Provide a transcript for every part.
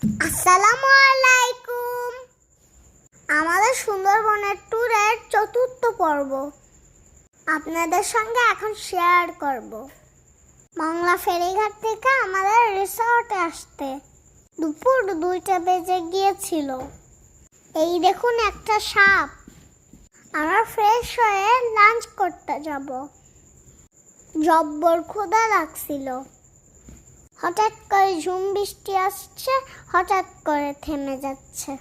আসসালামু আলাইকুম। আমাদের সুন্দরবনের ট্যুরের চতুর্থ পর্ব আপনাদের সঙ্গে এখন শেয়ার করব। মংলা ফেরিঘাট থেকে আমাদের রিসর্টে আসতে দুপুর 2টা বেজে গিয়েছিল। এই দেখুন একটা সাপ। আমরা ফ্রেশ হয়ে লাঞ্চ করতে যাব। জব্বর ক্ষুধা লাগছিল। হঠাৎ করে ঝুম বৃষ্টি আসছে, হঠাৎ করে থেমে যাচ্ছে।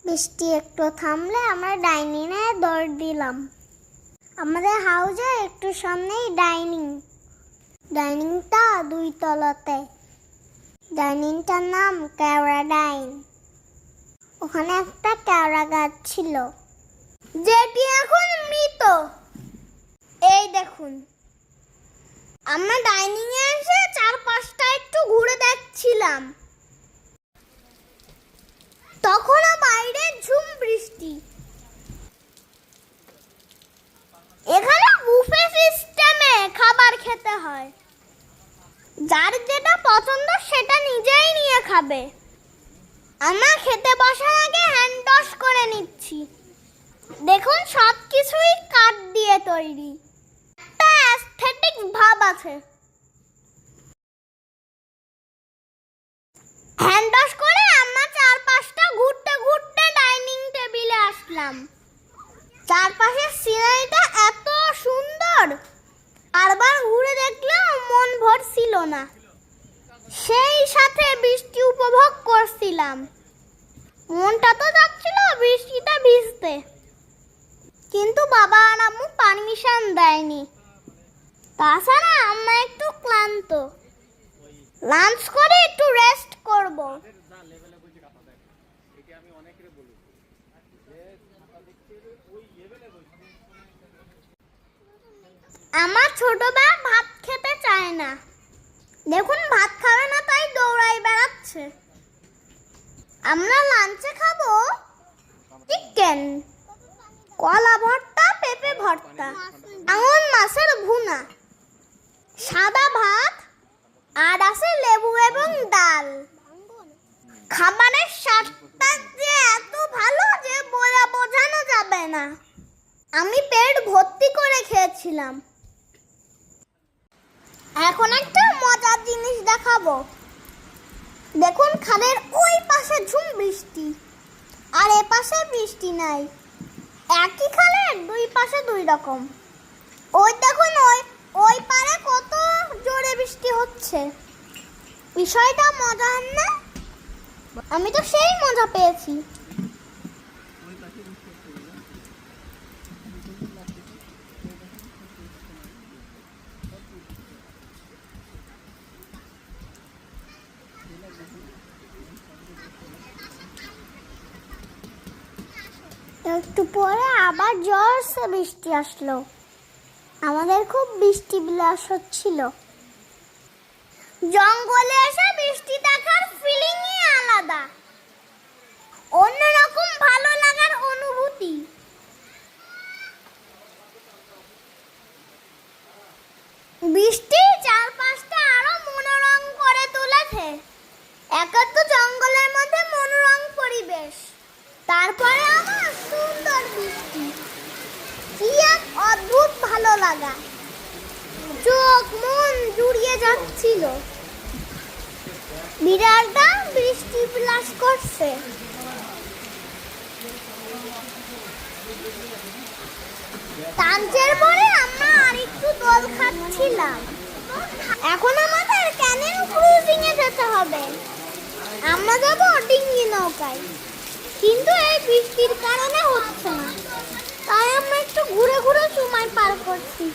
বৃষ্টি একটু থামলে আমরা ডাইনিংয়ে দৌড় দিলাম। আমাদের হাউজের একটু সামনেই ডাইনিংটা 2 তলাতে। ডাইনিংটার নাম কেওড়া ডাইন। ওখানে একটা কেওড়া গাছ ছিল যেটি এখন মৃত। এই দেখুন, আমরা ডাইনিং এ এসে চারপাশটা একটু ঘুরে দেখছিলাম। তখনও বাইরে ঝুম বৃষ্টি। এখানে বুফে সিস্টেমে খাবার খেতে হয়। যার যেটা পছন্দ সেটা নিজেই নিয়ে খাবে। আমরা খেতে বসার আগে হ্যান্ড ওয়াশ করে নিচ্ছি। দেখুন, সবকিছুই কাঠ দিয়ে তৈরি। একটা অ্যাস্থেটিক ভাব আছে। হ্যান্ড ওয়াশ করে আমরা চারপাশটা ঘুরতে ঘুরতে ডাইনিং টেবিলে আসলাম। চারপাশের সিনারিটা এত সুন্দর, বারবার ঘুরে দেখলেও মন ভরছিল না। সেই সাথে বৃষ্টি উপভোগ করছিলাম। মনটা তো যাচ্ছিল বৃষ্টিতে ভিজতে, কিন্তু বাবা আর আম্মু পারমিশন দেয়নি। তাছাড়া আমরা একটু ক্লান্ত। লাঞ্চ করে একটু রেস্ট করব। আমার ছোট ভাই ভাত খেতে চায় না। দেখুন, ভাত খাবে না তাই দৌড়াই বেড়াচ্ছে। আমরা লাঞ্চে খাবো চিকেন, কলা ভর্তা, পেঁপে ভর্তা, আঙুর মাছের ভুনা, সাদা ভাত, আর আছে লেবু এবং ডাল। খাবারের স্বাদটা যে এত ভালো যে বোঝানো যাবে না। আমি পেট ভর্তি করে খেয়েছিলাম। এখন একটা মজার জিনিস দেখাবো। দেখুন, খালের ওই পাশে ঝুম বৃষ্টি, আর এ পাশে বৃষ্টি নাই। একই খালের 2 পাশে 2 রকম। ওই দেখুন, ওই পারে কত জোরে বৃষ্টি হচ্ছে। বিষয়টা মজার না? আমি তো সেই মজা পেয়েছি। একটু পরে আবার জোরসে বৃষ্টি আসলো। আমাদের খুব বৃষ্টি বিলাস হচ্ছিল। জঙ্গলে এসে বৃষ্টি দেখার ফিলিংই আলাদা, অন্যরকম ভালো লাগার অনুভূতি। বৃষ্টি চারপাশটা আরো মনোরম করে তুলেছে। একা তো জঙ্গলের মধ্যে মনোরম পরিবেশ, তারপরে আবার সুন্দর বৃষ্টি। কি এক অদ্ভুত ভালো লাগা, চোখ মন জুড়িয়ে যাচ্ছিল। বিড়ালটা বৃষ্টি বিলাস করছে। লাঞ্চের পরে আমরা আরেকটু দোল খাচ্ছিলাম। এখন আমাদের ক্যানেল ক্রুজিং এ যেতে হবে। আমরা যাব ডিঙ্গি নৌকায়, কিন্তু এই বৃষ্টির কারণে হচ্ছে না। তাই আমরা একটু ঘুরে ঘুরে সময় পার করছি।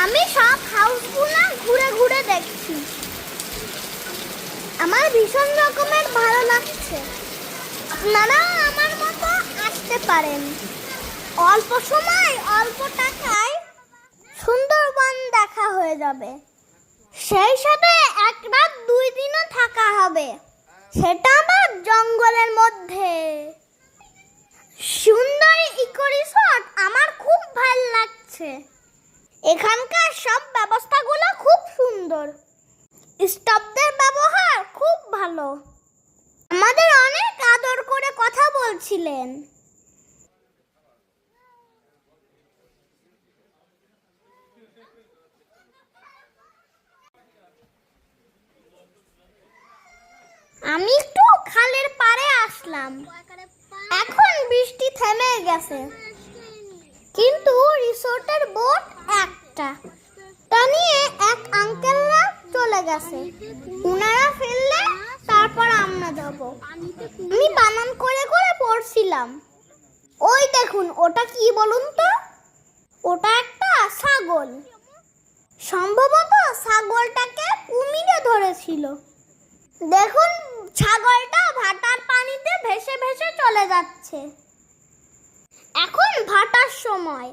আমি সব হাউসগুলো ঘুরে ঘুরে দেখছি। আমার ভীষণ রকমের ভালো লাগছে। আপনারাও আমার মতো আসতে পারেন। অল্প সময় অল্প টাকায় সুন্দরবন দেখা হয়ে যাবে। সেই সাথে 1 রাত 2 দিনও থাকা হবে। হবে, সেটা আবার জঙ্গলের মধ্যে। সুন্দর ইকো রিসর্ট, আমার খুব ভালো লাগছে। এখানকার সব ব্যবস্থাগুলো খুব সুন্দর, স্টাফদের ব্যবহার খুব ভালো, আমাদের অনেক আদর করে কথা বলছিলেন। আমি একটু খালের পাড়ে আসলাম। এখন বৃষ্টি থেমে গেছে, কিন্তু রিসোর্টের বোট একটা, তা নিয়ে এক আঙ্কেলরা চলে গেছে। উনারা ফেললে তারপর আমরা যাব। আমি বানান করে করে পড়ছিলাম। ওই দেখুন, ওটা কি বলুন তো? ওটা একটা ছাগল। সম্ভবত ছাগলটাকে কুমিরে ধরেছিল। দেখুন, ছাগলটা ভাটার পানিতে ভেসে ভেসে চলে যাচ্ছে। এখন ভাটার সময়,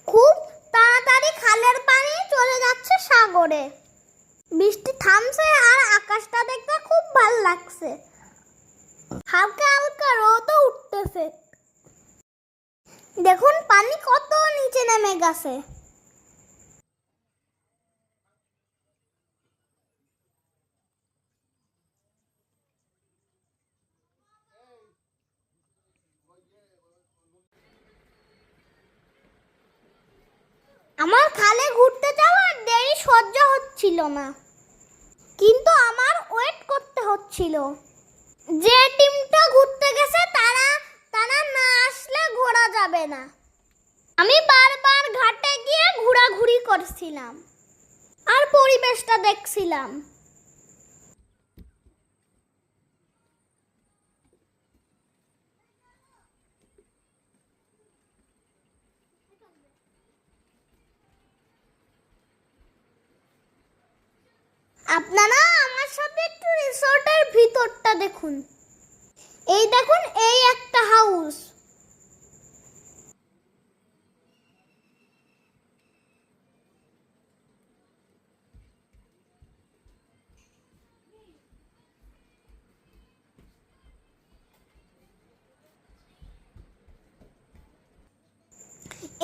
খুব তাড়াতাড়ি খালের পানি চলে যাচ্ছে সাগরে। বৃষ্টি থামছে আর আকাশটা দেখতে খুব ভালো লাগছে। হালকা হালকা রোদও উঠতেছে। দেখুন পানি কত নিচে নেমে গেছে। আমার খালে ঘুরতে যাওয়ার দেরি সহ্য হচ্ছিল না, কিন্তু আমার ওয়েট করতে হচ্ছিল। যে টিমটা ঘুরতে গেছে তারা না আসলে ঘোরা যাবে না। আমি বারবার ঘাটে গিয়ে ঘোরাঘুরি করছিলাম আর পরিবেশটা দেখছিলাম। আপনারা আমার সাথে একটু রিসোর্টের ভিতরটা দেখুন। এই দেখুন, এই একটা হাউস।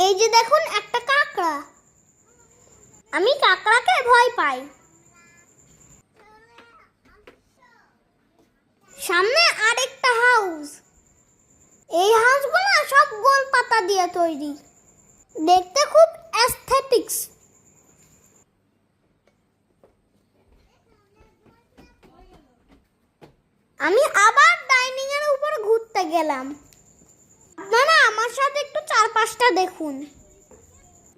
এই যে দেখুন একটা কাকড়া। আমি কাকড়াকে ভয় পাই। সামনে আরেকটা হাউস। এই হাউসগুলো সব গোল পাতা দিয়ে তৈরি, দেখতে খুব অ্যাস্থেটিক্স। আমি আবার ডাইনিং এর উপর ঘুরতে গেলাম। আপনারা আমার সাথে একটু চারপাশটা দেখুন।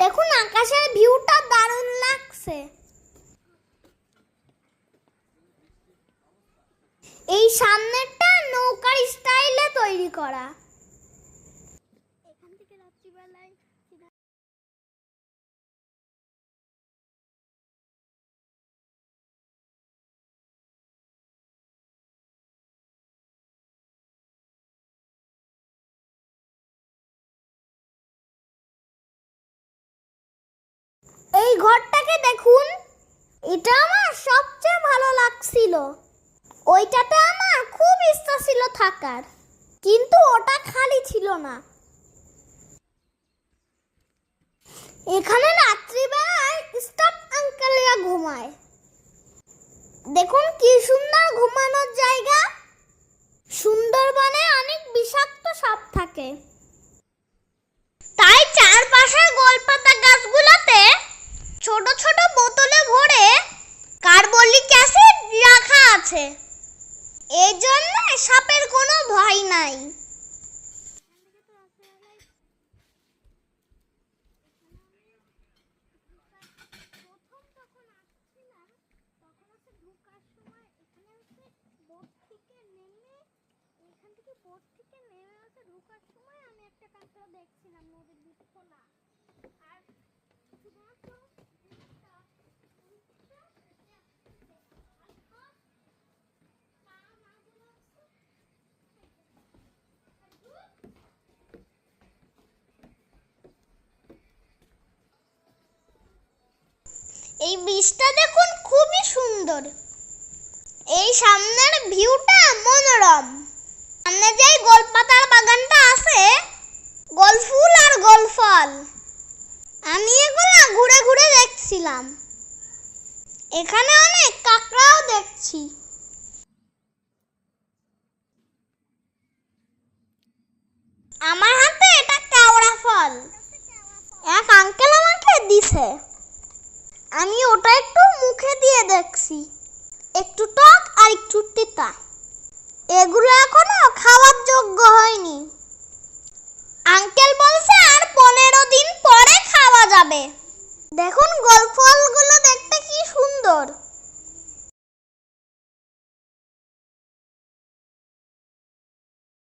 দেখুন আকাশের ভিউটা দারুণ লাগছে। এই সামনেরটা নৌকার স্টাইলে তৈরি করা। এখান থেকে রাত্রিবেলায় এই ঘরটাকে দেখুন, এটা আমার সবচেয়ে ভালো লাগছিল। ওইটাতে আমার খুব ইচ্ছা ছিল থাকার, কিন্তু ওটা খালি ছিল না। এখানে রাত্রিবেলায় স্টাফ আঙ্কেলরা ঘুমায়। দেখুন কি সুন্দর ঘুমানোর জায়গা। সুন্দরবনে অনেক বিষাক্ত সাপ থাকে, তাই চারপাশের গোলপাতা গাছগুলোতে ছোট ছোট বোতলে ভরে কার্বলিক অ্যাসিড রাখা আছে। এই জন্য সাপের কোনো ভয় নাই। ঢোকার সময় আমি একটা কাঁকড়া দেখছিলাম নদীর দিক খোলা, আর শুধুমাত্র এই বীজটা দেখুন খুবই সুন্দর। সামনের ভিউটা মনোরম। সামনে যে গোলপাতার বাগানটা আছে, গোল ফুল আর গোল ফল, আমি এগুলো ঘুরে ঘুরে দেখছিলাম। এখানে অনেক কাকড়াও দেখছি। আমার হাতে এটা কেওড়া ফল, এক আঙ্কেল আমাকে দিছে। আমি ওটা একটু মুখে দিয়ে দেখছি, একটু টক আর একটু তিতা। এগুলো এখনো খাওয়ার যোগ্য হয়নি। আঙ্কেল বলছে আর 15 দিন পরে খাওয়া যাবে। দেখুন গোল ফলগুলো দেখতে কি সুন্দর।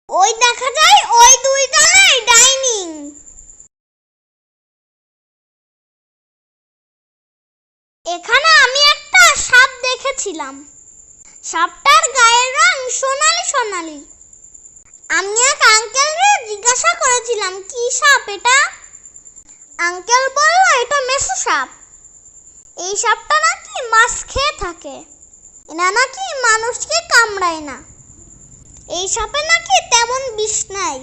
ওই দেখা যায় ওই 2 তলায় ডাইনিং। এখানে আমি একটা সাপ দেখেছিলাম। সাপটার গায়ের রং সোনালী সোনালী। আমি এক আঙ্কেলকে জিজ্ঞাসা করেছিলাম কি সাপ এটা। আঙ্কেল বলল এটা মেসো সাপ। এই সাপটা নাকি মাছ খেয়ে থাকে, এনা নাকি মানুষকে কামড়ায় না। এই সাপে নাকি তেমন বিষ নাই।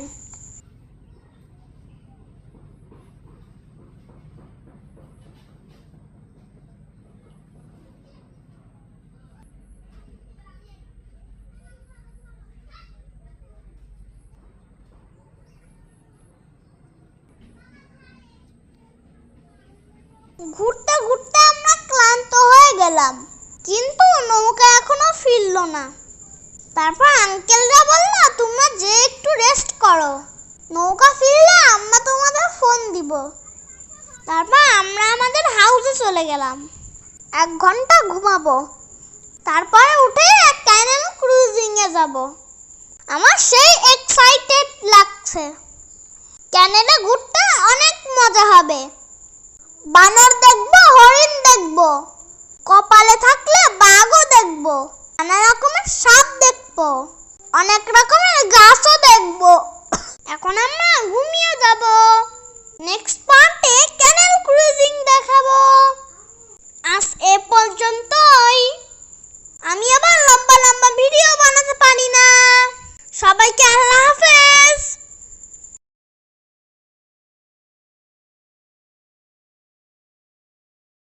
ঘুরতে ঘুরতে আমরা ক্লান্ত হয়ে গেলাম, কিন্তু নৌকা এখনো ফিরলো না। তারপর আঙ্কেলরা বলল তোমরা যে একটু রেস্ট করো, নৌকা ফিরলে আমরা তোমাদের ফোন দিব। তারপর আমরা আমাদের হাউসে চলে গেলাম। 1 ঘন্টা ঘুমাবো, তারপরে উঠে ক্যানেল ক্রুজিং এ যাব। আমার সেই এক্সাইটেড লাগছে। ক্যানেলে ঘুরতে অনেক মজা হবে। বানর দেখবো, হরিণ দেখবো, কপালে থাকলে বাঘও দেখবো, নানা রকমের সাপ দেখবো, অনেক রকমের গাছও দেখবো।